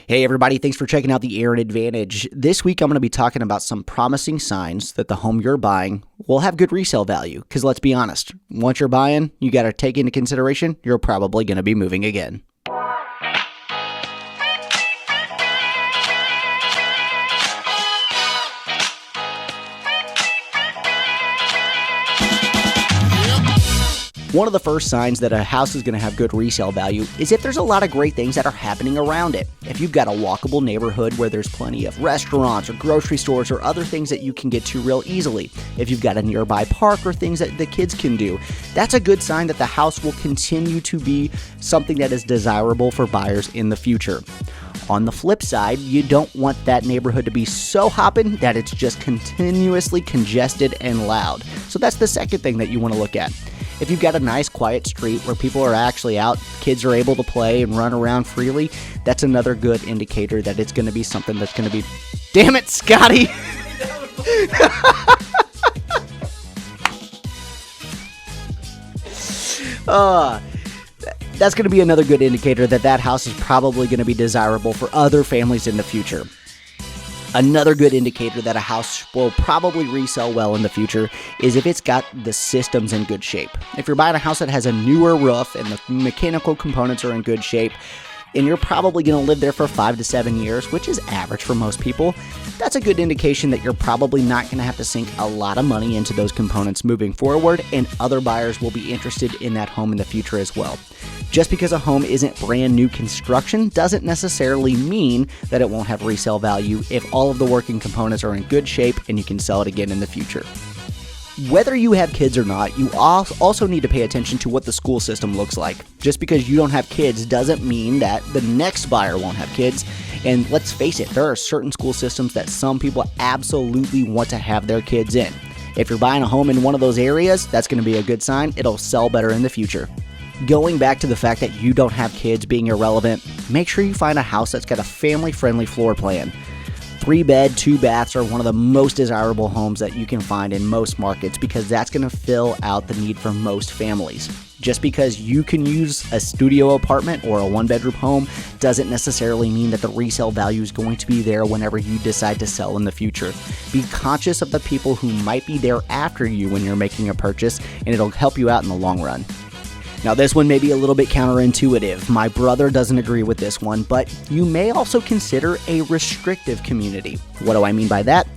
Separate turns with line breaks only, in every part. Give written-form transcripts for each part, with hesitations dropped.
Hey everybody, thanks for checking out the Aaron Advantage. This week I'm going to be talking about some promising signs that the home you're buying will have good resale value. Because let's be honest, once you're buying, you got to take into consideration you're probably going to be moving again. One of the first signs that a house is going to have good resale value is if there's a lot of great things that are happening around it. If you've got a walkable neighborhood where there's plenty of restaurants or grocery stores or other things that you can get to real easily. If you've got a nearby park or things that the kids can do, that's a good sign that the house will continue to be something that is desirable for buyers in the future. On the flip side, you don't want that neighborhood to be so hopping that it's just continuously congested and loud. So that's the second thing that you want to look at. If you've got a nice quiet street where people are actually out, kids are able to play and run around freely, that's another good indicator that it's going to be something that's going to be... Damn it, Scotty! That's going to be another good indicator that that house is probably going to be desirable for other families in the future. Another good indicator that a house will probably resell well in the future is if it's got the systems in good shape. If you're buying a house that has a newer roof and the mechanical components are in good shape, and you're probably going to live there for 5 to 7 years, which is average for most people, that's a good indication that you're probably not going to have to sink a lot of money into those components moving forward, and other buyers will be interested in that home in the future as well. Just because a home isn't brand new construction doesn't necessarily mean that it won't have resale value if all of the working components are in good shape and you can sell it again in the future. Whether you have kids or not, you also need to pay attention to what the school system looks like. Just because you don't have kids doesn't mean that the next buyer won't have kids. And let's face it, there are certain school systems that some people absolutely want to have their kids in. If you're buying a home in one of those areas, that's going to be a good sign. It'll sell better in the future. Going back to the fact that you don't have kids being irrelevant, make sure you find a house that's got a family-friendly floor plan. 3-bed, 2 baths are one of the most desirable homes that you can find in most markets because that's going to fill out the need for most families. Just because you can use a studio apartment or a 1-bedroom home doesn't necessarily mean that the resale value is going to be there whenever you decide to sell in the future. Be conscious of the people who might be there after you when you're making a purchase, and it'll help you out in the long run. Now this one may be a little bit counterintuitive. My brother doesn't agree with this one, but you may also consider a restrictive community. What do I mean by that?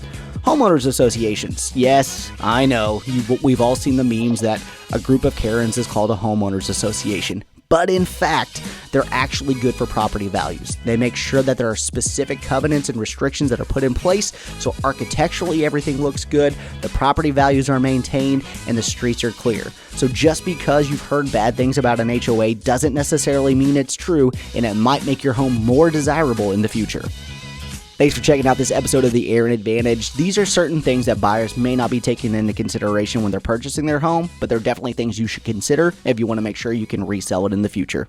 Homeowners associations. Yes, I know, we've all seen the memes that a group of Karens is called a homeowners association. But in fact, they're actually good for property values. They make sure that there are specific covenants and restrictions that are put in place, so architecturally everything looks good, the property values are maintained, and the streets are clear. So just because you've heard bad things about an HOA doesn't necessarily mean it's true, and it might make your home more desirable in the future. Thanks for checking out this episode of the Aaron Advantage. These are certain things that buyers may not be taking into consideration when they're purchasing their home, but they're definitely things you should consider if you want to make sure you can resell it in the future.